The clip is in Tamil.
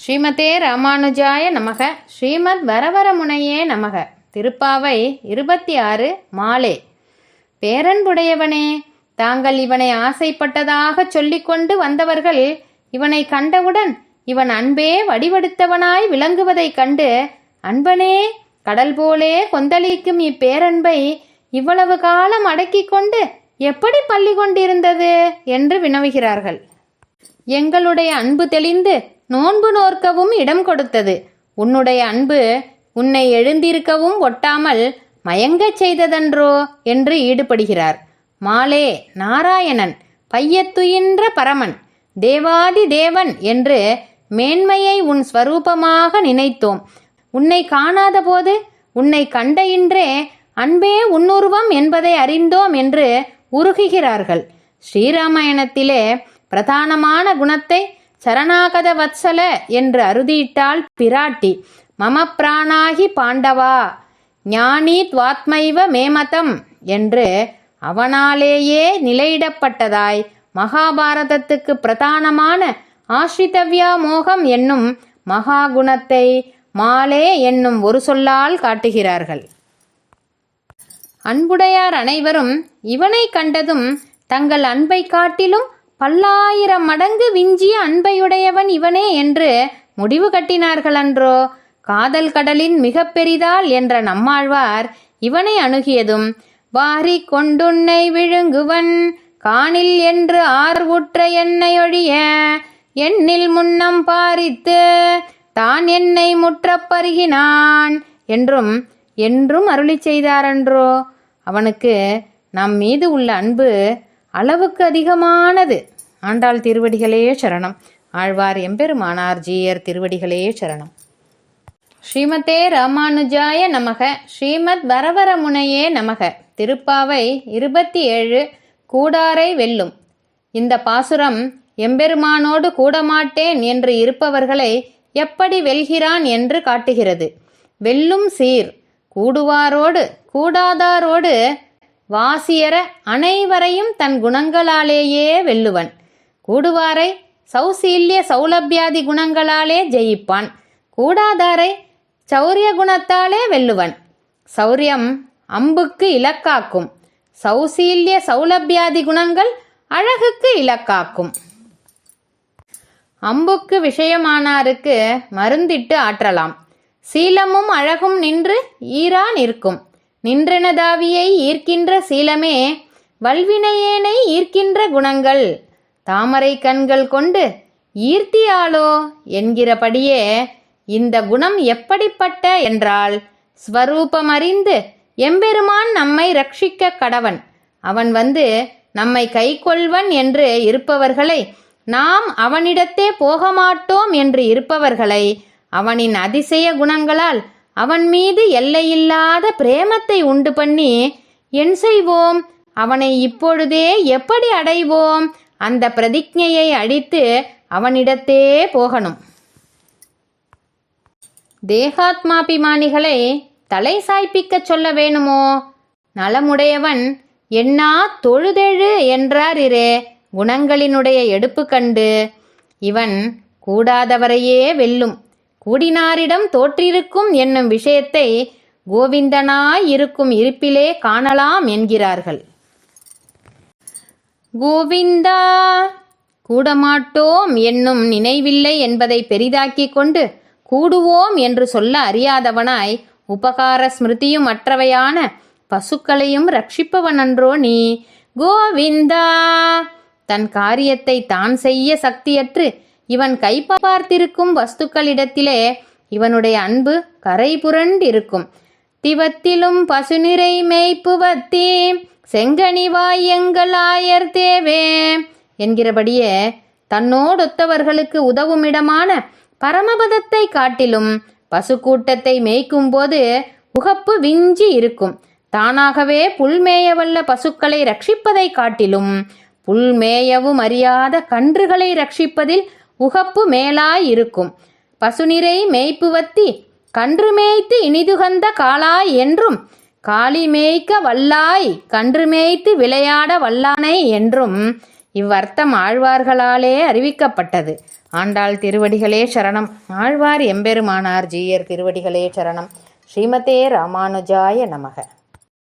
ஸ்ரீமதே ராமானுஜாய நமக. ஸ்ரீமத் வரவரமுனையே நமக. திருப்பாவை 26 மாலே. பேரன்புடையவனே, தாங்கள் இவனை ஆசைப்பட்டதாக சொல்லிக்கொண்டு வந்தவர்கள் இவனை கண்டவுடன் இவன் அன்பே வடிவெடுத்தவனாய் விளங்குவதைக் கண்டு, அன்பனே, கடல் போலே கொந்தளிக்கும் இப்பேரன்பை இவ்வளவு காலம் அடக்கி கொண்டு எப்படி பள்ளி கொண்டிருந்தது என்று வினவுகிறார்கள். எங்களுடைய அன்பு தெளிந்து நோன்பு நோற்கவும் இடம் கொடுத்தது. உன்னுடைய அன்பு உன்னை எழுந்திருக்கவும் ஒட்டாமல் மயங்கச் செய்ததன்றோ என்று ஈடுபடுகிறார். மாலே, நாராயணன், பையத்துயின்ற பரமன், தேவாதி தேவன் என்று மேன்மையை உன் ஸ்வரூபமாக நினைத்தோம். உன்னை காணாத போது உன்னை கண்ட இன்றே அன்பே உன்னுருவம் என்பதை அறிந்தோம் என்று உருகுகிறார்கள். ஸ்ரீராமாயணத்திலே பிரதானமான குணத்தை சரணாகத வத்சல என்று அறுதியிட்டாள் பிராட்டி. மம பிராணாகி பாண்டவா ஞானி துவாத்மைவ மேமதம் என்று அவனாலேயே நிலையிடப்பட்டதாய் மகாபாரதத்துக்கு பிரதானமான ஆஸ்ரிதவ்யா மோகம் என்னும் மகாகுணத்தை மாலே என்னும் ஒரு சொல்லால் காட்டுகிறார்கள். அன்புடையார் அனைவரும் இவனை கண்டதும் தங்கள் அன்பை காட்டிலும் பல்லாயிரம் மடங்கு விஞ்சிய அன்பையுடையவன் இவனே என்று முடிவு கட்டினார்கள் அன்றோ. காதல் கடலின் மிக பெரிதால் என்ற நம்மாழ்வார் இவனை அணுகியதும், வாரி கொண்டுன்னை விழுங்குவன் காணில் என்று ஆர்வுற்ற என்னை ஒழிய எண்ணில் முன்னம் பாரித்து தான் என்னை முற்றப் பருகினான் என்றும் என்றும் அருளி செய்தாரன்றோ. அவனுக்கு நம் மீது உள்ள அன்பு அளவுக்கு அதிகமானது. ஆண்டாள் திருவடிகளே சரணம். ஆழ்வார் எம்பெருமானார் ஜீயர் திருவடிகளே சரணம். ஸ்ரீமதே ராமானுஜாய நமக. ஸ்ரீமத் வரவரமுனையே நமக. திருப்பாவை 27 கூடாரை வெல்லும். இந்த பாசுரம் எம்பெருமானோடு கூடமாட்டேன் என்று இருப்பவர்களை எப்படி வெல்கிறான் என்று காட்டுகிறது. வெல்லும் சீர் கூடுவாரோடு கூடாதாரோடு வாசியர அனைவரையும் தன் குணங்களாலேயே வெல்லுவன். கூடுவாரை சௌசீல்ய சௌலபியாதி குணங்களாலே ஜெயிப்பான். கூடாதாரை சௌரிய குணத்தாலே வெல்லுவன். சௌரியம் அம்புக்கு இலக்காக்கும். சௌசீல்ய சௌலபியாதி குணங்கள் அழகுக்கு இலக்காக்கும். அம்புக்கு விஷயமானாருக்கு மருந்திட்டு ஆற்றலாம். சீலமும் அழகும் நின்று ஈரா நிற்கும். நின்றனதாவியை ஈர்க்கின்ற சீலமே வல்வினையேனை ஈர்க்கின்ற குணங்கள். தாமரை கண்கள் கொண்டு ஈர்த்தியாளோ என்கிறபடியே இந்த குணம் எப்படிப்பட்ட என்றால், ஸ்வரூபமறிந்து எம்பெருமான் நம்மை ரட்சிக்க கடவன். அவன் வந்து நம்மை கை கொள்வன் என்று இருப்பவர்களை, நாம் அவனிடத்தே போக மாட்டோம் என்று இருப்பவர்களை அவனின் அதிசய குணங்களால் அவன் மீது எல்லையில்லாத பிரேமத்தை உண்டு பண்ணி என் செய்வோம், அவனை இப்பொழுதே எப்படி அடைவோம், அந்த பிரதிஜையை அடித்து அவனிடத்தே போகணும். தேகாத்மாபிமானிகளை தலை சாய்ப்பிக்க சொல்ல வேணுமோ? நலமுடையவன் என்னா தொழுதெழு என்றார் இரே குணங்களினுடைய எடுப்பு கண்டு. இவன் கூடாதவரையே வெல்லும். கூடினாரிடம் தோற்றிருக்கும் என்னும் விஷயத்தை கோவிந்தனாய் இருக்கும் இருப்பிலே காணலாம் என்கிறார்கள். கோவிந்தா கூடமாட்டோம் என்னும் நினைவில்லை என்பதை பெரிதாக்கி கொண்டு கூடுவோம் என்று சொல்ல அறியாதவனாய் உபகார ஸ்மிருதியும் மற்றவையான பசுக்களையும் ரட்சிப்பவனன்றோ நீ. கோவிந்தா தன் காரியத்தை தான் செய்ய சக்தியற்று இவன் கை பார்த்திருக்கும் வஸ்துக்களிடத்திலே இவனுடைய அன்பு கரை புரண்டிருக்கும். திவத்திலும் பசுநிறை மேய்ப்புவத்தே செங்கனிவாய் எங்கள் ஆயர் தேவே என்கிறபடியே தன்னோடொத்தவர்களுக்கு உதவுமிடமான பரமபதத்தை காட்டிலும் பசுக்கூட்டத்தை மேய்க்கும்போது உகப்பு விஞ்சி இருக்கும். தானாகவே புல்மேயவல்ல பசுக்களை ரட்சிப்பதை காட்டிலும் புல்மேயவும் அறியாத கன்றுகளை ரட்சிப்பதில் உகப்பு மேலாயிருக்கும். பசுநிறை மேய்ப்புவத்தி கன்று மேய்த்து இனிதுகந்த காளாய் என்றும், காளி மேய்க்க வல்லாய் கன்று மேய்த்து விளையாட வல்லானை என்றும் இவ்வர்த்தம் ஆழ்வார்களாலே அறிவிக்கப்பட்டது. ஆண்டாள் திருவடிகளே சரணம். ஆழ்வார் எம்பெருமானார் ஜீயர் திருவடிகளே சரணம். ஸ்ரீமதே ராமானுஜாய நமக.